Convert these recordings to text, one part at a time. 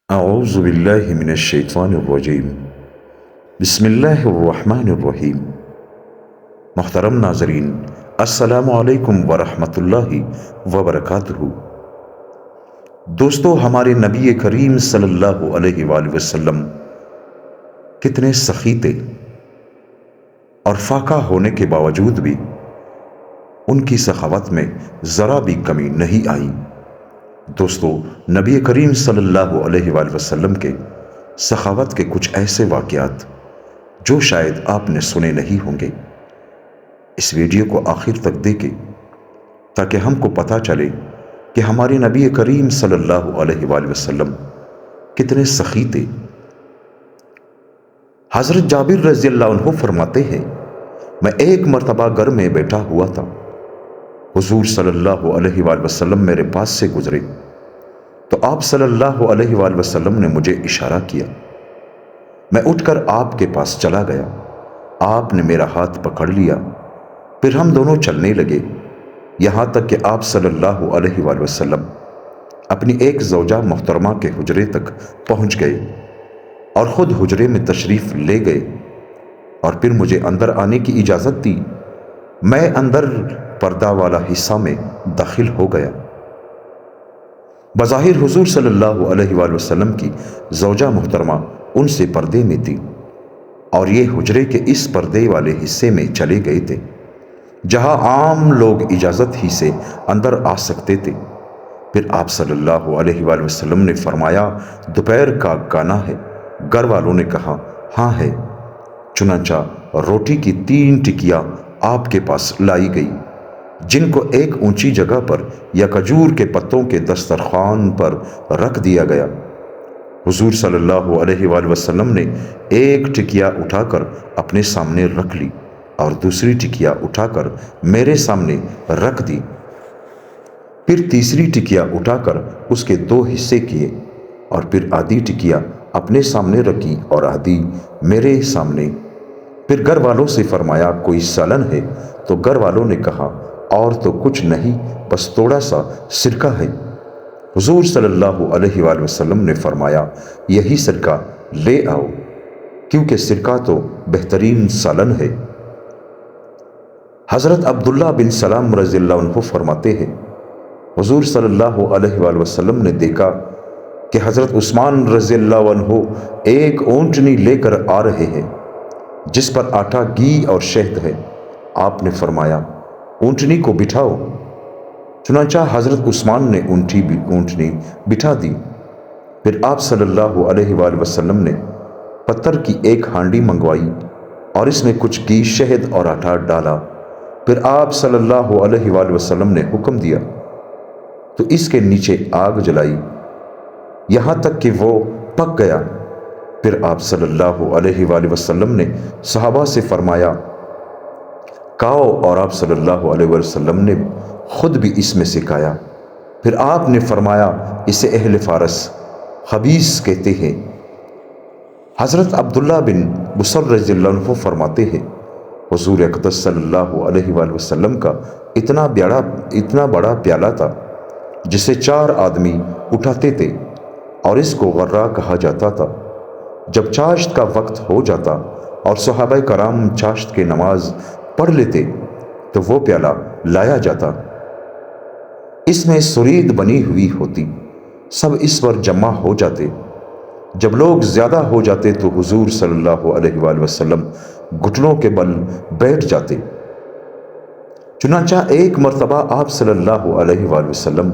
اعوذ باللہ من الشیطان الرجیم بسم اللہ الرحمن الرحیم۔ محترم ناظرین، السلام علیکم ورحمۃ اللہ وبرکاتہ۔ دوستو، ہمارے نبی کریم صلی اللہ علیہ وآلہ وسلم کتنے سخی تھے، اور فاقہ ہونے کے باوجود بھی ان کی سخاوت میں ذرا بھی کمی نہیں آئی۔ دوستو، نبی کریم صلی اللہ علیہ وآلہ وسلم کے سخاوت کے کچھ ایسے واقعات جو شاید آپ نے سنے نہیں ہوں گے، اس ویڈیو کو آخر تک دیکھیں تاکہ ہم کو پتہ چلے کہ ہمارے نبی کریم صلی اللہ علیہ وآلہ وسلم کتنے سخی تھے۔ حضرت جابر رضی اللہ عنہ فرماتے ہیں، میں ایک مرتبہ گھر میں بیٹھا ہوا تھا، حضور صلی اللہ علیہ وآلہ وسلم میرے پاس سے گزرے تو آپ صلی اللہ علیہ وآلہ وسلم نے مجھے اشارہ کیا۔ میں اٹھ کر آپ کے پاس چلا گیا، آپ نے میرا ہاتھ پکڑ لیا، پھر ہم دونوں چلنے لگے، یہاں تک کہ آپ صلی اللہ علیہ وآلہ وسلم اپنی ایک زوجہ محترمہ کے حجرے تک پہنچ گئے اور خود حجرے میں تشریف لے گئے، اور پھر مجھے اندر آنے کی اجازت دی۔ میں اندر پردہ والا حصہ میں داخل ہو گیا۔ بظاہر حضور صلی اللہ علیہ وآلہ وسلم کی زوجہ محترمہ ان سے پردے میں تھی، اور یہ حجرے کے اس پردے والے حصے میں چلے گئے تھے جہاں عام لوگ اجازت ہی سے اندر آ سکتے تھے۔ پھر آپ صلی اللہ علیہ وآلہ وسلم نے فرمایا، دوپہر کا کھانا ہے؟ گھر والوں نے کہا، ہاں ہے۔ چنانچہ روٹی کی 3 ٹکیاں آپ کے پاس لائی گئی، جن کو ایک اونچی جگہ پر یا کھجور کے پتوں کے دسترخوان پر رکھ دیا گیا۔ حضور صلی اللہ علیہ وآلہ وسلم نے ایک ٹکیا اٹھا کر اپنے سامنے رکھ لی اور دوسری ٹکیا اٹھا کر میرے سامنے رکھ دی، پھر تیسری ٹکیا اٹھا کر اس کے 2 حصے کیے، اور پھر آدھی ٹکیا اپنے سامنے رکھی اور آدھی میرے سامنے۔ پھر گھر والوں سے فرمایا، کوئی سالن ہے؟ تو گھر والوں نے کہا، اور تو کچھ نہیں، بس تھوڑا سا سرکہ ہے۔ حضور صلی اللہ علیہ وآلہ وسلم نے فرمایا، یہی سرکہ لے آؤ، کیونکہ سرکہ تو بہترین سالن ہے۔ حضرت عبداللہ بن سلام رضی اللہ عنہ فرماتے ہیں، حضور صلی اللہ علیہ وآلہ وسلم نے دیکھا کہ حضرت عثمان رضی اللہ عنہ ایک اونٹنی لے کر آ رہے ہیں جس پر آٹا، گھی اور شہد ہے۔ آپ نے فرمایا، اونٹنی کو بٹھاؤ۔ چنانچہ حضرت عثمان نے اونٹنی بٹھا دی۔ پھر آپ صلی اللہ علیہ وآلہ وسلم نے پتھر کی ایک ہانڈی منگوائی اور اس میں کچھ گھی، شہد اور آٹا ڈالا۔ پھر آپ صلی اللہ علیہ وآلہ وسلم نے حکم دیا تو اس کے نیچے آگ جلائی یہاں تک کہ وہ پک گیا۔ پھر آپ صلی اللہ علیہ وآلہ وسلم نے صحابہ سے فرمایا، کھاؤ، اور آپ صلی اللہ علیہ وسلم نے خود بھی اس میں سے کھایا۔ پھر آپ نے فرمایا، اسے اہل فارس خبیث کہتے ہیں۔ حضرت عبداللہ بن بصر رضی اللہ عنہ فرماتے ہیں، حضور اقدس صلی اللہ علیہ وآلہ وسلم کا اتنا بڑا پیالہ تھا جسے 4 آدمی اٹھاتے تھے، اور اس کو غرہ کہا جاتا تھا۔ جب چاشت کا وقت ہو جاتا اور صحابہ کرام چاشت کی نماز پڑھ لیتے تو وہ پیالہ لایا جاتا، اس میں سرید بنی ہوئی ہوتی، سب اس پر جمع ہو جاتے۔ جب لوگ زیادہ ہو جاتے تو حضور صلی اللہ علیہ وآلہ وسلم گھٹنوں کے بل بیٹھ جاتے۔ چنانچہ ایک مرتبہ آپ صلی اللہ علیہ وآلہ وسلم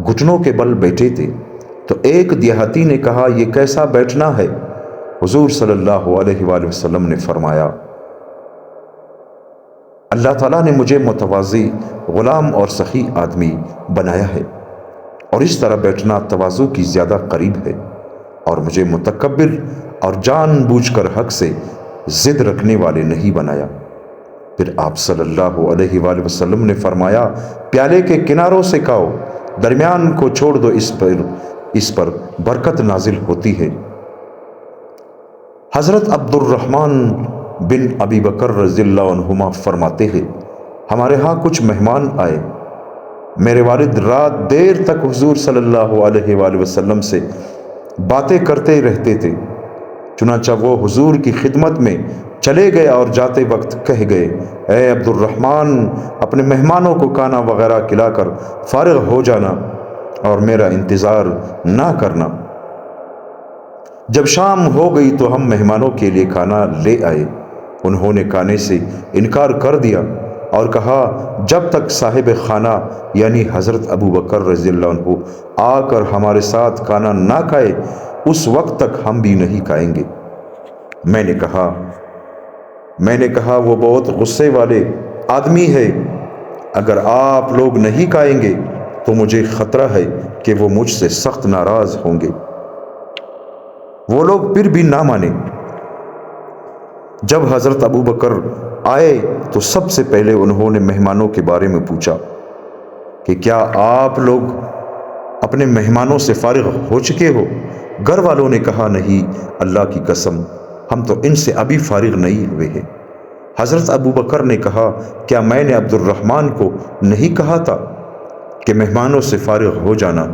گھٹنوں کے بل بیٹھے تھے تو ایک دیہاتی نے کہا، یہ کیسا بیٹھنا ہے؟ حضور صلی اللہ علیہ وآلہ وسلم نے فرمایا، اللہ تعالیٰ نے مجھے متواضع، غلام اور سخی آدمی بنایا ہے، اور اس طرح بیٹھنا تواضع کی زیادہ قریب ہے، اور مجھے متکبر اور جان بوجھ کر حق سے ضد رکھنے والے نہیں بنایا۔ پھر آپ صلی اللہ علیہ وآلہ وسلم نے فرمایا، پیالے کے کناروں سے کھاؤ، درمیان کو چھوڑ دو، اس پر برکت نازل ہوتی ہے۔ حضرت عبد الرحمن بن ابی بکر رضی اللہ عنہما فرماتے ہیں، ہمارے ہاں کچھ مہمان آئے، میرے والد رات دیر تک حضور صلی اللہ علیہ وآلہ وسلم سے باتیں کرتے رہتے تھے۔ چنانچہ وہ حضور کی خدمت میں چلے گئے اور جاتے وقت کہہ گئے، اے عبد الرحمن، اپنے مہمانوں کو کھانا وغیرہ کھلا کر فارغ ہو جانا اور میرا انتظار نہ کرنا۔ جب شام ہو گئی تو ہم مہمانوں کے لیے کھانا لے آئے۔ انہوں نے کھانے سے انکار کر دیا اور کہا، جب تک صاحب خانہ یعنی حضرت ابو بکر رضی اللہ عنہ آ کر ہمارے ساتھ کھانا نہ کھائے اس وقت تک ہم بھی نہیں کھائیں گے۔ میں نے کہا وہ بہت غصے والے آدمی ہے، اگر آپ لوگ نہیں کھائیں گے تو مجھے خطرہ ہے کہ وہ مجھ سے سخت ناراض ہوں گے۔ وہ لوگ پھر بھی نہ مانے۔ جب حضرت ابو بکر آئے تو سب سے پہلے انہوں نے مہمانوں کے بارے میں پوچھا کہ کیا آپ لوگ اپنے مہمانوں سے فارغ ہو چکے ہو؟ گھر والوں نے کہا، نہیں اللہ کی قسم، ہم تو ان سے ابھی فارغ نہیں ہوئے ہیں۔ حضرت ابو بکر نے کہا، کیا میں نے عبد الرحمن کو نہیں کہا تھا کہ مہمانوں سے فارغ ہو جانا؟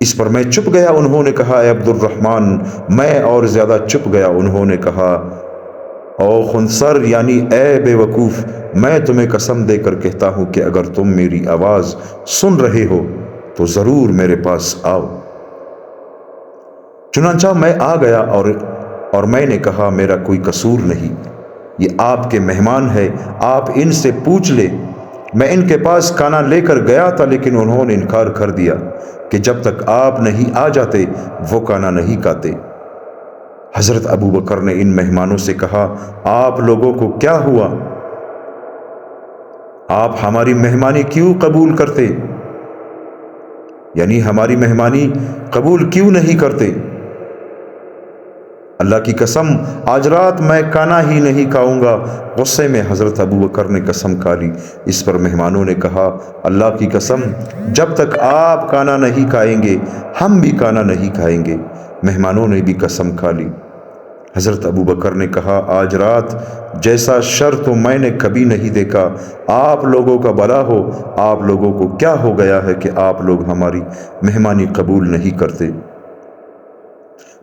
اس پر میں چپ گیا۔ انہوں نے کہا، اے عبد الرحمن، میں اور زیادہ چپ گیا۔ انہوں نے کہا، او خنثر یعنی اے بے وقوف، میں تمہیں قسم دے کر کہتا ہوں کہ اگر تم میری آواز سن رہے ہو تو ضرور میرے پاس آؤ۔ چنانچہ میں آ گیا اور میں نے کہا، میرا کوئی قصور نہیں، یہ آپ کے مہمان ہے، آپ ان سے پوچھ لیں۔ میں ان کے پاس کھانا لے کر گیا تھا لیکن انہوں نے انکار کر دیا کہ جب تک آپ نہیں آ جاتے وہ کھانا نہیں کھاتے۔ حضرت ابو بکر نے ان مہمانوں سے کہا، آپ لوگوں کو کیا ہوا؟ آپ ہماری مہمانی کیوں قبول کرتے؟ یعنی ہماری مہمانی قبول کیوں نہیں کرتے؟ اللہ کی قسم، آج رات میں کھانا ہی نہیں کھاؤں گا۔ غصے میں حضرت ابو بکر نے قسم کھا لی۔ اس پر مہمانوں نے کہا، اللہ کی قسم، جب تک آپ کھانا نہیں کھائیں گے ہم بھی کھانا نہیں کھائیں گے۔ مہمانوں نے بھی قسم کھا لی۔ حضرت ابو بکر نے کہا، آج رات جیسا شر تو میں نے کبھی نہیں دیکھا۔ آپ لوگوں کا بھلا ہو، آپ لوگوں کو کیا ہو گیا ہے کہ آپ لوگ ہماری مہمانی قبول نہیں کرتے؟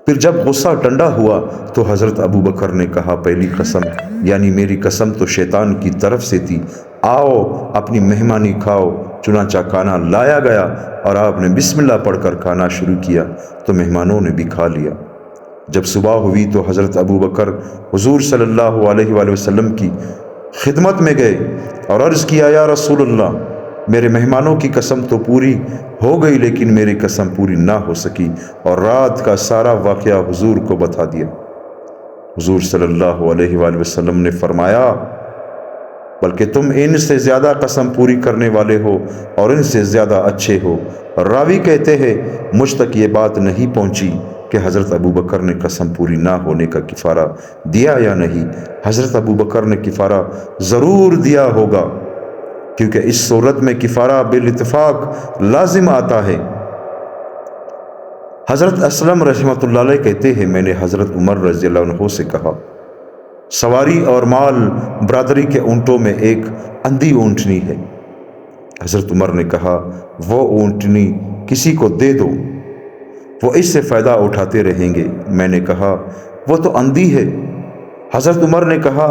پھر جب غصہ ٹھنڈا ہوا تو حضرت ابو بکر نے کہا، پہلی قسم یعنی میری قسم تو شیطان کی طرف سے تھی، آؤ اپنی مہمانی کھاؤ۔ چنانچہ کھانا لایا گیا اور آپ نے بسم اللہ پڑھ کر کھانا شروع کیا تو مہمانوں نے بھی کھا لیا۔ جب صبح ہوئی تو حضرت ابو بکر حضور صلی اللہ علیہ وآلہ وسلم کی خدمت میں گئے اور عرض کیا، یا رسول اللہ، میرے مہمانوں کی قسم تو پوری ہو گئی لیکن میری قسم پوری نہ ہو سکی، اور رات کا سارا واقعہ حضور کو بتا دیا۔ حضور صلی اللہ علیہ وآلہ وسلم نے فرمایا، بلکہ تم ان سے زیادہ قسم پوری کرنے والے ہو اور ان سے زیادہ اچھے ہو۔ راوی کہتے ہیں، مجھ تک یہ بات نہیں پہنچی کہ حضرت ابو بکر نے قسم پوری نہ ہونے کا کفارہ دیا یا نہیں۔ حضرت ابو بکر نے کفارہ ضرور دیا ہوگا، کیونکہ اس صورت میں کفارہ بالاتفاق لازم آتا ہے۔ حضرت اسلم رحمۃ اللہ علیہ کہتے ہیں، میں نے حضرت عمر رضی اللہ عنہ سے کہا، سواری اور مال برادری کے اونٹوں میں ایک اندھی اونٹنی ہے۔ حضرت عمر نے کہا، وہ اونٹنی کسی کو دے دو، وہ اس سے فائدہ اٹھاتے رہیں گے۔ میں نے کہا، وہ تو اندھی ہے۔ حضرت عمر نے کہا،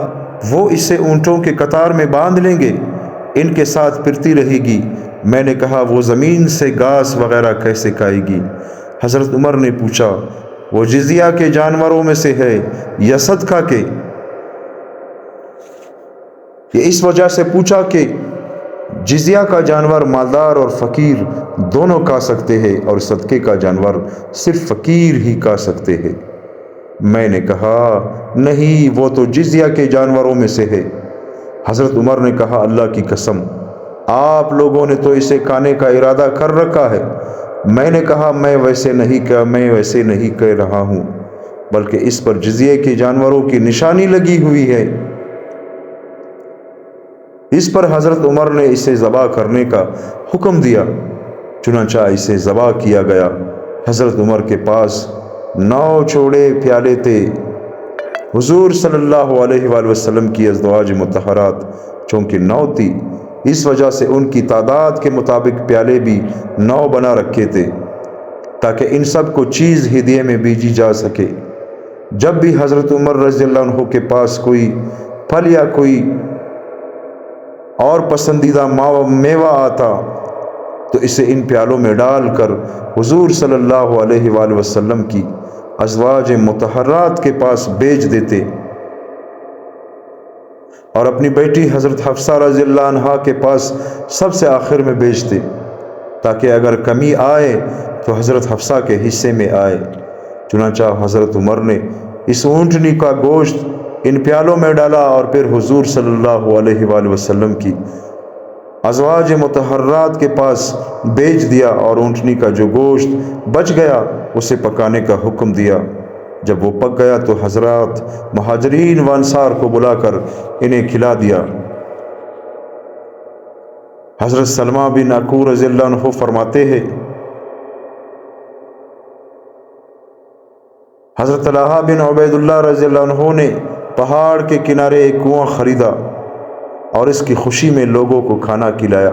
وہ اسے اونٹوں کے قطار میں باندھ لیں گے، ان کے ساتھ پھرتی رہے گی۔ میں نے کہا، وہ زمین سے گھاس وغیرہ کیسے کھائے گی؟ حضرت عمر نے پوچھا، وہ جزیہ کے جانوروں میں سے ہے یا صدقہ کے؟ یہ اس وجہ سے پوچھا کہ جزیہ کا جانور مالدار اور فقیر دونوں کھا سکتے ہیں اور صدقے کا جانور صرف فقیر ہی کھا سکتے ہیں۔ میں نے کہا، نہیں، وہ تو جزیہ کے جانوروں میں سے ہے۔ حضرت عمر نے کہا، اللہ کی قسم، آپ لوگوں نے تو اسے کھانے کا ارادہ کر رکھا ہے۔ میں نے کہا، میں ویسے نہیں کہہ رہا ہوں، بلکہ اس پر جزیے کے جانوروں کی نشانی لگی ہوئی ہے۔ اس پر حضرت عمر نے اسے ذبح کرنے کا حکم دیا، چنانچہ اسے ذبح کیا گیا۔ حضرت عمر کے پاس 9 چوڑے پیالے تھے۔ حضور صلی اللہ علیہ وآلہ وسلم کی ازواج مطہرات چونکہ 9 تھی، اس وجہ سے ان کی تعداد کے مطابق پیالے بھی 9 بنا رکھے تھے تاکہ ان سب کو چیز ہدیے میں بھیجی جا سکے۔ جب بھی حضرت عمر رضی اللہ عنہ کے پاس کوئی پھل یا کوئی اور پسندیدہ میوہ آتا تو اسے ان پیالوں میں ڈال کر حضور صلی اللہ علیہ وآلہ وسلم کی ازواج مطہرات کے پاس بھیج دیتے اور اپنی بیٹی حضرت حفصہ رضی اللہ عنہا کے پاس سب سے آخر میں بھیجتے تاکہ اگر کمی آئے تو حضرت حفصہ کے حصے میں آئے۔ چنانچہ حضرت عمر نے اس اونٹنی کا گوشت ان پیالوں میں ڈالا اور پھر حضور صلی اللہ علیہ وآلہ وسلم کی ازواج مطہرات کے پاس بھیج دیا اور اونٹنی کا جو گوشت بچ گیا اسے پکانے کا حکم دیا۔ جب وہ پک گیا تو حضرات مہاجرین و انصار کو بلا کر انہیں کھلا دیا۔ حضرت سلمہ بن اکوع رضی اللہ عنہ فرماتے ہیں حضرت طلحہ بن عبید اللہ رضی اللہ عنہ نے پہاڑ کے کنارے ایک کنواں خریدا اور اس کی خوشی میں لوگوں کو کھانا کھلایا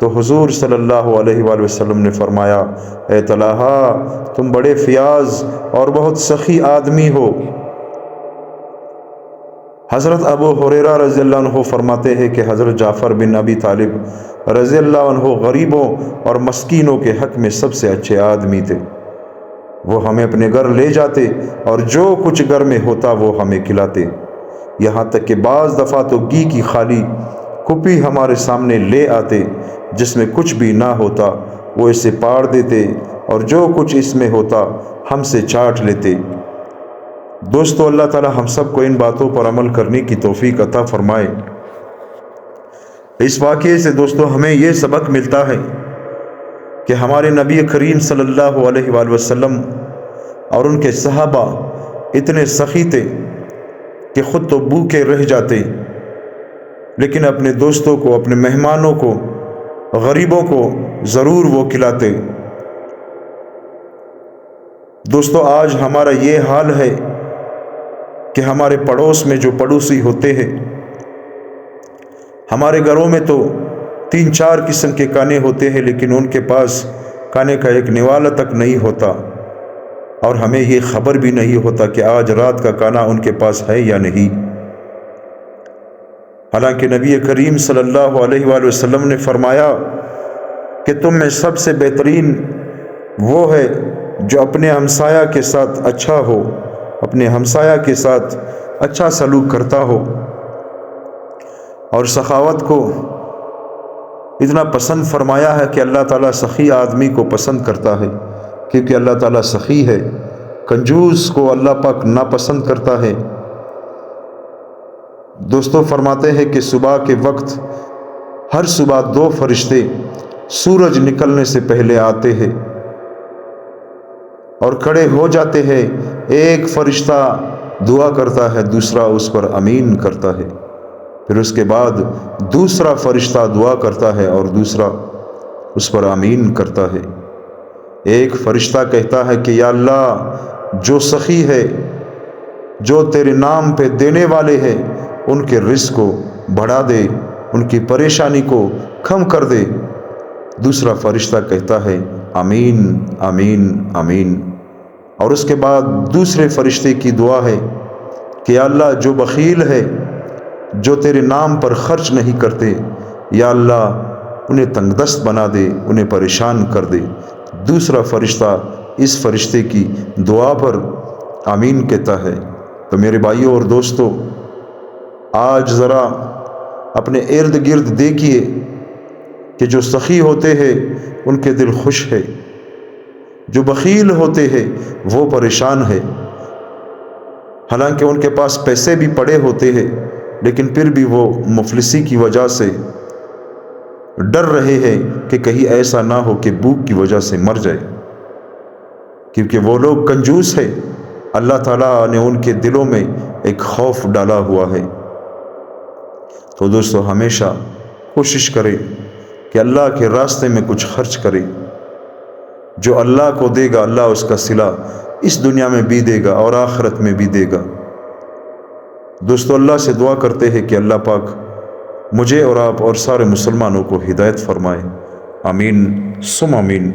تو حضور صلی اللہ علیہ وآلہ وسلم نے فرمایا، اے طلحہ تم بڑے فیاض اور بہت سخی آدمی ہو۔ حضرت ابو ہریرہ رضی اللہ عنہ فرماتے ہیں کہ حضرت جعفر بن ابی طالب رضی اللہ عنہ غریبوں اور مسکینوں کے حق میں سب سے اچھے آدمی تھے۔ وہ ہمیں اپنے گھر لے جاتے اور جو کچھ گھر میں ہوتا وہ ہمیں کھلاتے، یہاں تک کہ بعض دفعہ تو گھی کی خالی کپی ہمارے سامنے لے آتے جس میں کچھ بھی نہ ہوتا وہ اسے پاڑ دیتے اور جو کچھ اس میں ہوتا ہم سے چاٹ لیتے۔ دوستو، اللہ تعالی ہم سب کو ان باتوں پر عمل کرنے کی توفیق عطا فرمائے۔ اس واقعے سے دوستو ہمیں یہ سبق ملتا ہے کہ ہمارے نبی کریم صلی اللہ علیہ وآلہ وسلم اور ان کے صحابہ اتنے سخی تھے کہ خود تو بھوکے رہ جاتے لیکن اپنے دوستوں کو، اپنے مہمانوں کو، غریبوں کو ضرور وہ کھلاتے۔ دوستو، آج ہمارا یہ حال ہے کہ ہمارے پڑوس میں جو پڑوسی ہوتے ہیں، ہمارے گھروں میں تو 3-4 قسم کے کھانے ہوتے ہیں لیکن ان کے پاس کھانے کا ایک نوالا تک نہیں ہوتا اور ہمیں یہ خبر بھی نہیں ہوتا کہ آج رات کا کھانا ان کے پاس ہے یا نہیں۔ حالانکہ نبی کریم صلی اللہ علیہ وآلہ وسلم نے فرمایا کہ تم میں سب سے بہترین وہ ہے جو اپنے ہمسایہ کے ساتھ اچھا ہو، اپنے ہمسایہ کے ساتھ اچھا سلوک کرتا ہو، اور سخاوت کو اتنا پسند فرمایا ہے کہ اللہ تعالیٰ سخی آدمی کو پسند کرتا ہے، کیونکہ اللہ تعالیٰ سخی ہے۔ کنجوس کو اللہ پاک ناپسند کرتا ہے۔ دوستو، فرماتے ہیں کہ صبح کے وقت ہر صبح 2 فرشتے سورج نکلنے سے پہلے آتے ہیں اور کھڑے ہو جاتے ہیں۔ ایک فرشتہ دعا کرتا ہے، دوسرا اس پر آمین کرتا ہے، پھر اس کے بعد دوسرا فرشتہ دعا کرتا ہے اور دوسرا اس پر آمین کرتا ہے۔ ایک فرشتہ کہتا ہے کہ یا اللہ، جو سخی ہے، جو تیرے نام پہ دینے والے ہیں، ان کے رزق کو بڑھا دے، ان کی پریشانی کو کم کر دے۔ دوسرا فرشتہ کہتا ہے آمین آمین آمین، اور اس کے بعد دوسرے فرشتے کی دعا ہے کہ یا اللہ، جو بخیل ہے، جو تیرے نام پر خرچ نہیں کرتے، یا اللہ انہیں تنگ دست بنا دے، انہیں پریشان کر دے۔ دوسرا فرشتہ اس فرشتے کی دعا پر آمین کہتا ہے۔ تو میرے بھائیوں اور دوستو، آج ذرا اپنے ارد گرد دیکھیے کہ جو سخی ہوتے ہیں ان کے دل خوش ہے، جو بخیل ہوتے ہیں وہ پریشان ہے۔ حالانکہ ان کے پاس پیسے بھی پڑے ہوتے ہیں لیکن پھر بھی وہ مفلسی کی وجہ سے ڈر رہے ہیں کہ کہیں ایسا نہ ہو کہ بھوک کی وجہ سے مر جائے، کیونکہ وہ لوگ کنجوس ہیں۔ اللہ تعالیٰ نے ان کے دلوں میں ایک خوف ڈالا ہوا ہے۔ تو دوستو، ہمیشہ کوشش کریں کہ اللہ کے راستے میں کچھ خرچ کریں۔ جو اللہ کو دے گا، اللہ اس کا صلہ اس دنیا میں بھی دے گا اور آخرت میں بھی دے گا۔ دوستو، اللہ سے دعا کرتے ہیں کہ اللہ پاک مجھے اور آپ اور سارے مسلمانوں کو ہدایت فرمائے، آمین سم آمین۔